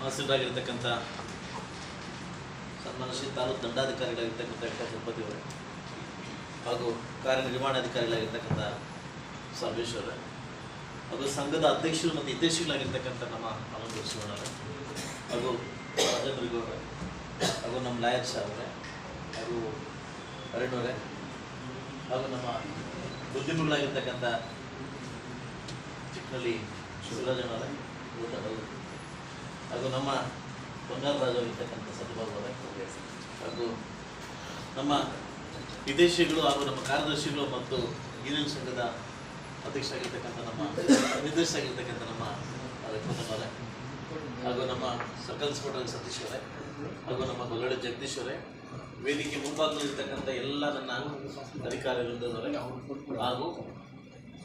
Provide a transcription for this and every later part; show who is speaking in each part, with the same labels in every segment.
Speaker 1: ಹಾಸನರಾಗಿರ್ತಕ್ಕಂಥ ಸನ್ಮಾನ ಶ್ರೀ ತಾಲೂಕು ದಂಡಾಧಿಕಾರಿಗಳಾಗಿರ್ತಕ್ಕಂಥ ಚಂಪತಿ ಅವರೇ ಹಾಗೂ ಕಾರ್ಯನಿರ್ವಹಣಾಧಿಕಾರಿಗಳಾಗಿರ್ತಕ್ಕಂಥ ಸರ್ವೇಶ್ವರ ಹಾಗೂ ಸಂಘದ ಅಧ್ಯಕ್ಷರು ಮತ್ತು ನಿರ್ದೇಶಕರಾಗಿರ್ತಕ್ಕಂಥ ನಮ್ಮ ಆನಂದ ಶಿವಣ್ಣವರೇ ಹಾಗೂ ರಾಜೇಂದ್ರ ಗೌಡ್ರೆ ಹಾಗೂ ನಮ್ಮ ಲಾಯರ್ ಶಾ ಅವರೇ ಹಾಗೂ ಅರುಣವರೇ ಹಾಗೂ ನಮ್ಮ ಉದ್ಯಮಿಗಳಾಗಿರ್ತಕ್ಕಂಥ ಚಿಕ್ಕನಳ್ಳಿ ಶಿವರಾಜನವರೇ ಹಾಗೂ ನಮ್ಮ ಬಂಗಾರರಾಜವಾಗಿರ್ತಕ್ಕಂಥ ಸತ್ಯಭಾವ ಅವರೇ ಹಾಗೂ ನಮ್ಮ ವಿದೇಶಿಗಳು ಹಾಗೂ ನಮ್ಮ ಕಾರ್ಯದರ್ಶಿಗಳು ಮತ್ತು ಯೂನಿಯನ್ ಸಂಘದ ಅಧ್ಯಕ್ಷರಾಗಿರ್ತಕ್ಕಂಥ ನಮ್ಮ ನಿರ್ದೇಶಕರಾಗಿರ್ತಕ್ಕಂಥ ನಮ್ಮ ರಘುವರೇ ಹಾಗೂ ನಮ್ಮ ಸರ್ಕಲ್ ಇನ್ಸ್ಪೆಕ್ಟರ್ ಸತೀಶ್ ಅವರೇ ಹಾಗೂ ನಮ್ಮ ಗೊಲ್ಲಡೆ ಜಗದೀಶ್ ಅವರೇ ವೇದಿಕೆ ಮುಂಭಾಗದಲ್ಲಿರ್ತಕ್ಕಂಥ ಎಲ್ಲ ನನ್ನ ಅಧಿಕಾರಿಗಳಿದ್ದವರೇ ಹಾಗೂ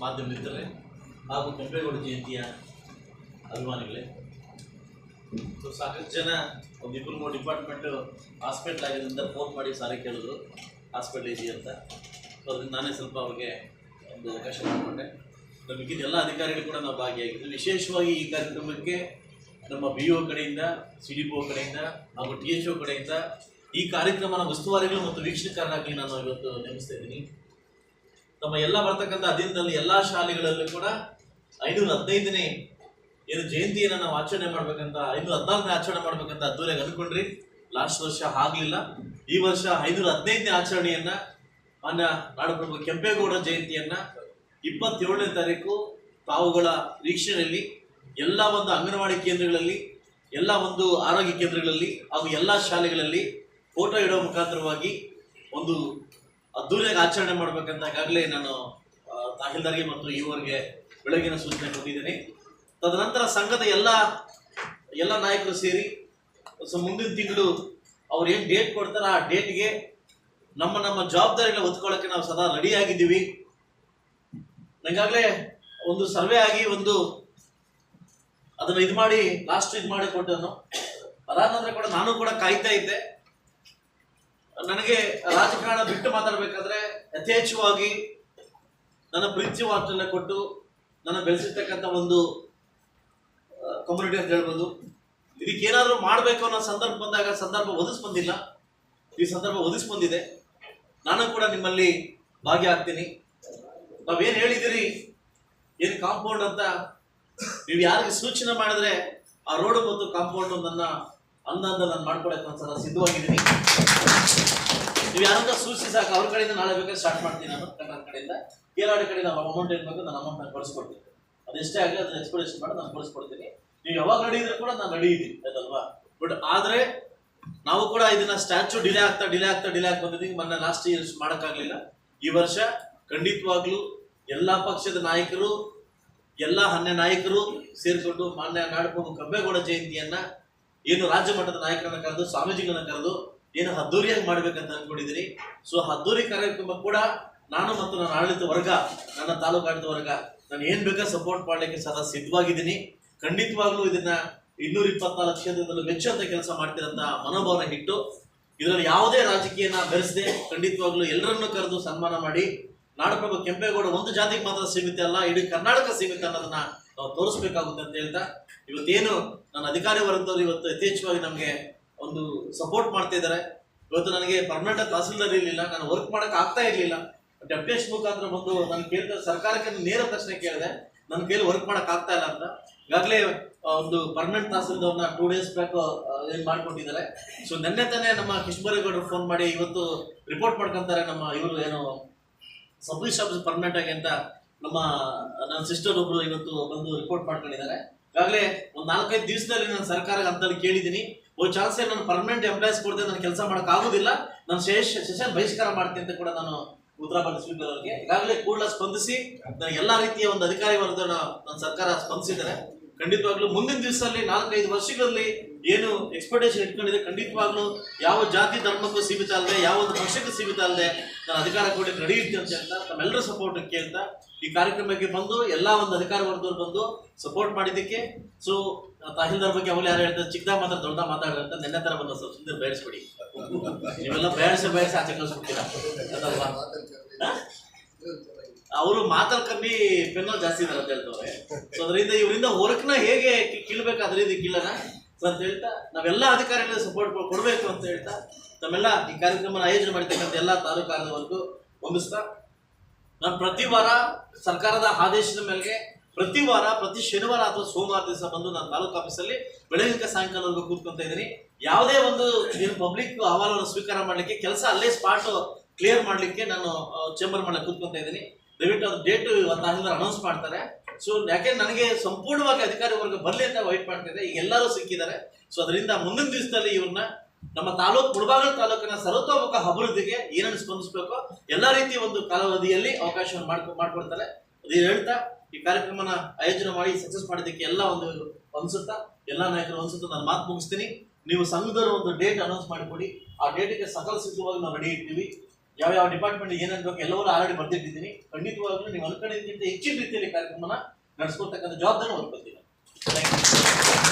Speaker 1: ಮಾಧ್ಯಮ ಮಿತ್ರರೇ ಹಾಗೂ ಕೆಂಪೇಗೌಡ ಜಯಂತಿಯ ಅಭಿಮಾನಿಗಳೇ. ಸಾಕಷ್ಟು ಜನ ಒಂದು 2-3 ಡಿಪಾರ್ಟ್ಮೆಂಟು ಹಾಸ್ಪಿಟ್ಲ್ ಆಗಿದ್ದರಿಂದ ಫೋನ್ ಮಾಡಿ ಸಾರಿ ಕೇಳಿದ್ರು ಹಾಸ್ಪಿಟ್ಲ್ ಇದೆಯಾ ಅಂತ. ಸೊ ಅದರಿಂದ ನಾನೇ ಸ್ವಲ್ಪ ಅವ್ರಿಗೆ ಒಂದು ಅವಕಾಶ ಮಾಡಿಕೊಂಡೆ. ನಮಗಿಂತ ಎಲ್ಲ ಅಧಿಕಾರಿಗಳು ಕೂಡ ನಾವು ಭಾಗಿಯಾಗಿದ್ದು, ವಿಶೇಷವಾಗಿ ಈ ಕಾರ್ಯಕ್ರಮಕ್ಕೆ ನಮ್ಮ BO ಕಡೆಯಿಂದ, CDPO ಕಡೆಯಿಂದ ಹಾಗೂ THO ಕಡೆಯಿಂದ ಈ ಕಾರ್ಯಕ್ರಮನ ಉಸ್ತುವಾರಿಗಳು ಮತ್ತು ವೀಕ್ಷಣೆಕಾರರಾಗಿ ನಾನು ಇವತ್ತು ನೇಮಿಸ್ತಾ ಇದ್ದೀನಿ. ನಮ್ಮ ಎಲ್ಲ ಬರ್ತಕ್ಕಂಥ ಅಧೀನದಲ್ಲಿ ಎಲ್ಲ ಶಾಲೆಗಳಲ್ಲೂ ಕೂಡ 515ನೇ ಏನು ಜಯಂತಿಯನ್ನು ನಾವು ಆಚರಣೆ ಮಾಡ್ಬೇಕಂತ 514ನೇ ಆಚರಣೆ ಮಾಡ್ಬೇಕಂತ ಅದ್ದೂರಿಯಾಗಿ ಅಂದ್ಕೊಂಡ್ರಿ. ಲಾಸ್ಟ್ ವರ್ಷ ಆಗಲಿಲ್ಲ. ಈ ವರ್ಷ 515ನೇ ಆಚರಣೆಯನ್ನ ಮಾನ್ಯ ನಾಡಪ್ರಭು ಕೆಂಪೇಗೌಡ ಜಯಂತಿಯನ್ನ 27ನೇ ತಾರೀಕು ತಾವುಗಳ ವೀಕ್ಷಣೆಯಲ್ಲಿ ಎಲ್ಲ ಒಂದು ಅಂಗನವಾಡಿ ಕೇಂದ್ರಗಳಲ್ಲಿ, ಎಲ್ಲ ಒಂದು ಆರೋಗ್ಯ ಕೇಂದ್ರಗಳಲ್ಲಿ ಹಾಗೂ ಎಲ್ಲ ಶಾಲೆಗಳಲ್ಲಿ ಫೋಟೋ ಇಡೋ ಮುಖಾಂತರವಾಗಿ ಒಂದು ಅದ್ದೂರಿಯಾಗಿ ಆಚರಣೆ ಮಾಡ್ಬೇಕಂತ ಈಗಾಗಲೇ ನಾನು ತಹಸೀಲ್ದಾರ್ಗೆ ಮತ್ತು ಇವರಿಗೆ ಬೆಳಗಿನ ಸೂಚನೆ ಕೊಟ್ಟಿದ್ದೀನಿ. ತದನಂತರ ಸಂಘದ ಎಲ್ಲ ನಾಯಕರು ಸೇರಿ ಮುಂದಿನ ತಿಂಗಳು ಅವ್ರು ಏನು ಡೇಟ್ ಕೊಡ್ತಾರೆ ಆ ಡೇಟ್ಗೆ ನಮ್ಮ ಜವಾಬ್ದಾರಿಗಳನ್ನ ಹೊತ್ಕೊಳ್ಳೋಕ್ಕೆ ನಾವು ಸದಾ ರೆಡಿಯಾಗಿದ್ದೀವಿ. ನನಗಾಗಲೇ ಒಂದು ಸರ್ವೆ ಆಗಿ ಅದನ್ನು ಇದು ಮಾಡಿ ಕೊಟ್ಟನು. ಅದಾದ ನಂತರ ಕೂಡ ನಾನು ಕೂಡ ಕಾಯ್ತಾ ಇದ್ದೆ. ನನಗೆ ರಾಜಕಾರಣ ಬಿಟ್ಟು ಮಾತಾಡಬೇಕಾದ್ರೆ ಯಥೇಚ್ಛವಾಗಿ ನನ್ನ ಪ್ರೀತಿ ವಾರ್ತೆಲ್ಲ ಕೊಟ್ಟು ನನ್ನ ಬೆಳೆಸಿರ್ತಕ್ಕಂಥ ಒಂದು ಕಮ್ಯುನಿಟಿ ಅಂತ ಹೇಳ್ಬೋದು. ಇದಕ್ಕೇನಾದರೂ ಮಾಡಬೇಕು ಅನ್ನೋ ಸಂದರ್ಭ ಬಂದಾಗ ಸಂದರ್ಭ ಒದಗಿಸ್ಬಂದಿಲ್ಲ. ಈ ಸಂದರ್ಭ ಒದಗಿಸ್ಬಂದಿದೆ. ನಾನು ಕೂಡ ನಿಮ್ಮಲ್ಲಿ ಭಾಗಿಯಾಗ್ತೀನಿ. ನಾವೇನು ಹೇಳಿದಿರಿ, ಏನು ಕಾಂಪೌಂಡ್ ಅಂತ ನೀವು ಯಾರಿಗೆ ಸೂಚನೆ ಮಾಡಿದ್ರೆ ಆ ರೋಡ್ ಮತ್ತು ಕಾಂಪೌಂಡ್ ನನ್ನ ಅಂದಂದ ನಾನು ಮಾಡ್ಕೊಳಕ್ಕೆ ಒಂದ್ಸಲ ಸಿದ್ಧವಾಗಿದ್ದೀನಿ. ನೀವು ಯಾರಂತ ಸೂಚಿಸಿ ಸಾಕು, ಅವ್ರ ಕಡೆಯಿಂದ ನಾಳೆ ಬೇಕಾದ್ರೆ ಸ್ಟಾರ್ಟ್ ಮಾಡ್ತೀನಿ. ನಾನು ನನ್ನ ಕಡೆಯಿಂದ ಕೇರಳ ಕಡೆ ನಾವು ಅಮೌಂಟ್ ಏನು ಬೇಕು ನನ್ನ ಅಮೌಂಟ್ ನಾನು ಕಳಿಸ್ಕೊಡ್ತೀನಿ. ಅದೆಷ್ಟೇ ಆಗಲಿ ಅದನ್ನ ಎಕ್ಸ್ಪ್ಲನೇಷನ್ ಮಾಡಿ ನಾನು ಕಳಿಸ್ಕೊಡ್ತೀನಿ. ನೀವು ಯಾವಾಗ ನಡೆಯಿದ್ರೆ ಕೂಡ ನಾನು ನಡೆಯಿದ್ದೀನಿ, ಆಯ್ತಲ್ವಾ? ಬಟ್ ಆದರೆ ನಾವು ಕೂಡ ಇದನ್ನ ಸ್ಟ್ಯಾಚ್ಯೂ ಡಿಲೇ ಆಗ್ತಾ ಬಂದಿದ್ದೀವಿ. ಮೊನ್ನೆ ಲಾಸ್ಟ್ ಇಯರ್ ಮಾಡೋಕ್ಕಾಗಲಿಲ್ಲ. ಈ ವರ್ಷ ಖಂಡಿತವಾಗ್ಲೂ ಎಲ್ಲ ಪಕ್ಷದ ನಾಯಕರು, ಎಲ್ಲ ಹನ್ನೆ ನಾಯಕರು ಸೇರಿಕೊಂಡು ಮಾನ್ಯ ನಾಡಪ್ರಭು ಕೆಂಪೇಗೌಡ ಜಯಂತಿಯನ್ನ ಏನು ರಾಜ್ಯ ಮಟ್ಟದ ನಾಯಕರನ್ನ ಕರೆದು, ಸ್ವಾಮೀಜಿಗಳನ್ನ ಕರೆದು ಏನು ಅದ್ದೂರಿಯಾಗಿ ಮಾಡ್ಬೇಕಂತ ಅನ್ಕೊಂಡಿದ್ದೀನಿ. ಸೊ ಅದ್ದೂರಿ ಕಾರ್ಯಕ್ರಮ ಕೂಡ ನಾನು ಮತ್ತು ನನ್ನ ಆಡಳಿತ ವರ್ಗ, ನನ್ನ ತಾಲೂಕು ಆಡಳಿತ ವರ್ಗ ನಾನು ಏನ್ ಬೇಕಾ ಸಪೋರ್ಟ್ ಮಾಡ್ಲಿಕ್ಕೆ ಸದಾ ಸಿದ್ಧವಾಗಿದ್ದೀನಿ. ಖಂಡಿತವಾಗ್ಲೂ ಇದನ್ನ 224 ಕ್ಷೇತ್ರದಲ್ಲೂ ಮೆಚ್ಚುವಂತ ಕೆಲಸ ಮಾಡ್ತಿರಂತ ಮನೋಭಾವನೆ ಇಟ್ಟು ಇದರಲ್ಲಿ ಯಾವುದೇ ರಾಜಕೀಯನ ಬೆರೆಸದೆ ಖಂಡಿತವಾಗ್ಲೂ ಎಲ್ಲರನ್ನೂ ಕರೆದು ಸನ್ಮಾನ ಮಾಡಿ ನಾಡಪ್ರಭು ಕೆಂಪೇಗೌಡ ಒಂದು ಜಾತಿಗೆ ಮಾತ್ರ ಸೀಮಿತ ಅಲ್ಲ, ಇಡೀ ಕರ್ನಾಟಕ ಸೀಮಿತ ಅನ್ನೋದನ್ನ ನಾವು ತೋರಿಸ್ಬೇಕಾಗುತ್ತೆ ಅಂತ ಹೇಳ್ತಾ, ಇವತ್ತೇನು ನನ್ನ ಅಧಿಕಾರಿ ವರ್ಗದವರು ಇವತ್ತು ಯಥೇಚ್ಛವಾಗಿ ನಮಗೆ ಒಂದು ಸಪೋರ್ಟ್ ಮಾಡ್ತಾ ಇದ್ದಾರೆ. ಇವತ್ತು ನನಗೆ ಪರ್ಮನೆಂಟ್ ತಹಸೀಲ್ದಾರ್ ಇರಲಿಲ್ಲ, ನಾನು ವರ್ಕ್ ಮಾಡಕ್ ಆಗ್ತಾ ಇರಲಿಲ್ಲ. ಡೆಪ್ಯುಟೇಷನ್ ಮುಖಾಂತರ ಬಂದು ನಾನು ಕೇಳಿದ ಸರ್ಕಾರಕ್ಕೆ ನೇರ ಪ್ರಶ್ನೆ ಕೇಳಿದೆ, ನನ್ನ ಕೈಲಿ ವರ್ಕ್ ಮಾಡಕ್ ಆಗ್ತಾ ಇಲ್ಲ ಅಂತ. ಈಗಾಗಲೇ ಒಂದು ಪರ್ಮನೆಂಟ್ ತಹಸೀಲ್ದಾರ್ನ 2 days ಬ್ಯಾಕ್ ಏನ್ ಮಾಡ್ಕೊಂಡಿದ್ದಾರೆ. ಸೊ ನೆನ್ನೆ ತಾನೇ ನಮ್ಮ ಕಿಶ್ಮರೇಗೌಡರು ಫೋನ್ ಮಾಡಿ ಇವತ್ತು ರಿಪೋರ್ಟ್ ಮಾಡ್ಕೊಂತಾರೆ. ನಮ್ಮ ಇವರು ಏನು ಸಬ್ ರಿಜಿಸ್ಟರ್ ಆಫೀಸ್ ಪರ್ಮನೆಂಟ್ ಆಗಿ ಅಂತ ನನ್ನ ಸಿಸ್ಟರ್ ಒಬ್ರು ಇವತ್ತು ಬಂದು ರಿಪೋರ್ಟ್ ಮಾಡ್ಕೊಂಡಿದ್ದಾರೆ. ಈಗಾಗಲೇ ಒಂದು 4-5 ದಿವಸದಲ್ಲಿ ನಾನು ಸರ್ಕಾರ ಅಂತಲ್ಲಿ ಕೇಳಿದ್ದೀನಿ. ಚಾನ್ಸ್ ನಾನು ಪರ್ಮನೆಂಟ್ ಎಂಪ್ಲಾಯ್ಸ್ ಕೊಡ್ತೇನೆ, ನಾನು ಕೆಲಸ ಮಾಡಕ್ ಆಗುದಿಲ್ಲ, ನಾನು ಸೆಷನ್ ಬಹಿಷ್ಕಾರ ಮಾಡ್ತೀನಿ ಅಂತ ಕೂಡ ನಾನು ಉತ್ತರ ಬಂದ ಸ್ಪೀಕರ್ ಅವರಿಗೆ ಈಗಾಗಲೇ ಕೂಡಲೇ ಸ್ಪಂದಿಸಿ ನನಗೆ ಎಲ್ಲಾ ರೀತಿಯ ಒಂದು ಅಧಿಕಾರಿ ವರ್ಗ ನನ್ನ ಸರ್ಕಾರ ಸ್ಪಂದಿಸಿದ್ದಾರೆ. ಖಂಡಿತವಾಗ್ಲೂ ಮುಂದಿನ ದಿವಸದಲ್ಲಿ 4-5 ವರ್ಷಗಳಲ್ಲಿ ಏನು ಎಕ್ಸ್ಪೆಕ್ಟೇಷನ್ ಇಟ್ಕೊಂಡಿದೆ, ಖಂಡಿತವಾಗ್ಲೂ ಯಾವ ಜಾತಿ ಧರ್ಮಕ್ಕೂ ಸೀಮಿತ ಅಲ್ಲದೆ, ಯಾವ ಒಂದು ಪಕ್ಷಕ್ಕೂ ಸೀಮಿತ ಅಲ್ಲದೆ ನಾನು ಅಧಿಕಾರ ಕೊಡಲಿಕ್ಕೆ ನಡೆಯುತ್ತೆ ಅಂತ ಹೇಳ್ತಾ ತಮ್ಮೆಲ್ಲರ ಸಪೋರ್ಟ್ ಕೇಳ್ತಾ ಈ ಕಾರ್ಯಕ್ರಮಕ್ಕೆ ಬಂದು ಎಲ್ಲಾ ಒಂದು ಅಧಿಕಾರ ವರ್ಗದವ್ರು ಬಂದು ಸಪೋರ್ಟ್ ಮಾಡಿದ್ದಕ್ಕೆ. ಸೊ ತಹಸೀಲ್ದಾರ್ ಬಗ್ಗೆ ಅವಾಗ ಯಾರು ಹೇಳ್ತಾರೆ, ಚಿಕ್ಕದಾಗ ಮಾತ್ರ ದೊಡ್ಡ ಮಾತಾಡೋದಂತ ನೆನ್ನೆ ತರ ಬಂದ ಸ್ವಲ್ಪ ಸುಂದರ ಬೇಯಿಸ್ಬಿಡಿ. ನೀವೆಲ್ಲ ಬೇಯಿಸಿ ಆಚೆ ಕಳಿಸ್ಬಿಡ್ತೀರಾ ಅದಲ್ವಾ? ಅವರು ಮಾತಲ್ಲಿ ಕಮ್ಮಿ ಪೆನ್ನೋ ಜಾಸ್ತಿ ಇದಾರೆ ಅಂತ ಹೇಳ್ತವ್ರೆ. ಸೊ ಅದರಿಂದ ಇವರಿಂದ ವರ್ಕ್ನ ಹೇಗೆ ಕೀಳ್ಬೇಕು ಅದ್ರ ರೀತಿ ಕೀಳನ ಅಂತ ಹೇಳ್ತಾ ನಾವೆಲ್ಲ ಅಧಿಕಾರಿಗಳಿಗೆ ಸಪೋರ್ಟ್ ಕೊಡಬೇಕು ಅಂತ ಹೇಳ್ತಾ ನಮ್ಮೆಲ್ಲ ಈ ಕಾರ್ಯಕ್ರಮ ಆಯೋಜನೆ ಮಾಡಿರ್ತಕ್ಕಂಥ ಎಲ್ಲ ತಾಲೂಕಾರವರೆಗೂ ವಂದಿಸ್ತಾ ನಾನು ಪ್ರತಿ ವಾರ ಸರ್ಕಾರದ ಆದೇಶದ ಮೇರೆಗೆ ಪ್ರತಿ ವಾರ ಪ್ರತಿ ಶನಿವಾರ ಅಥವಾ ಸೋಮವಾರ ದಿವಸ ಬಂದು ನಾನು ತಾಲೂಕು ಆಫೀಸಲ್ಲಿ ಬೆಳಗಿನ ಸಾಯಂಕಾಲವರೆಗೂ ಕೂತ್ಕೊಂತ ಇದ್ದೀನಿ. ಯಾವುದೇ ಒಂದು ಪಬ್ಲಿಕ್ ಅಹವಾಲನ್ನು ಸ್ವೀಕಾರ ಮಾಡಲಿಕ್ಕೆ ಕೆಲಸ ಅಲ್ಲೇ ಸ್ಪಾಟ್ ಕ್ಲಿಯರ್ ಮಾಡಲಿಕ್ಕೆ ನಾನು ಚೇಂಬರ್ ಮಾಡಲಿಕ್ಕೆ ಕೂತ್ಕೊಂತ ಇದ್ದೀನಿ. ದಯವಿಟ್ಟು ಅದು ಡೇಟ್ ತಹಸೀಲ್ದಾರ್ ಅನೌನ್ಸ್ ಮಾಡ್ತಾರೆ. ಸೊ ಯಾಕೆ ನನಗೆ ಸಂಪೂರ್ಣವಾಗಿ ಅಧಿಕಾರಿ ವರ್ಗ ಬರಲಿ ಅಂತ ವೈಟ್ ಮಾಡ್ತಿದ್ದೆ. ಈಗ ಎಲ್ಲರೂ ಸಿಕ್ಕಿದ್ದಾರೆ. ಸೊ ಅದರಿಂದ ಮುಂದಿನ ದಿವಸದಲ್ಲಿ ಇವ್ರನ್ನ ನಮ್ಮ ಮುಳಬಾಗಿಲು ತಾಲೂಕಿನ ಸರ್ವತೋಮುಖ ಅಭಿವೃದ್ಧಿಗೆ ಏನನ್ನು ಸ್ಪಂದಿಸಬೇಕು ಎಲ್ಲ ರೀತಿಯ ಒಂದು ಕಾಲಾವಧಿಯಲ್ಲಿ ಅವಕಾಶವನ್ನು ಮಾಡ್ಕೊಡ್ತಾರೆ. ಅದು ಹೇಳ್ತಾ ಈ ಕಾರ್ಯಕ್ರಮನ ಆಯೋಜನೆ ಮಾಡಿ ಸಕ್ಸಸ್ ಮಾಡೋದಕ್ಕೆ ಎಲ್ಲ ಒಂದು ಅನ್ಸುತ್ತಾ ಎಲ್ಲ ನಾಯಕರು ಅನ್ಸುತ್ತಾ ನಾನು ಮಾತು ಮುಗಿಸ್ತೀನಿ. ನೀವು ಸಂಘದವರು ಒಂದು ಡೇಟ್ ಅನೌನ್ಸ್ ಮಾಡಿಕೊಡಿ. ಆ ಡೇಟಿಗೆ ಸಕಲ ಸಿದ್ಧವಾಗಿ ನಾವು ರೆಡಿ ಇರ್ತೀವಿ. ಯಾವ ಡಿಪಾರ್ಟ್ಮೆಂಟ್ ಏನೇನು ಬೇಕು ಎಲ್ಲವೂ ಆಲ್ರೆಡಿ ಬರ್ದಿಟ್ಟಿದ್ದೀನಿ. ಖಂಡಿತವಾಗ್ಲೂ ನೀವು ಅನ್ಕೊಂಡಿದ್ದಕ್ಕಿಂತ ಹೆಚ್ಚಿನ ರೀತಿಯಲ್ಲಿ ಕಾರ್ಯಕ್ರಮನ ನಡೆಸ್ಕೊಳ್ತಕ್ಕಂಥ ಜವಾಬ್ದಾರಿ ಹೊತ್ಕೊಳ್ತೀನಿ. Thank you.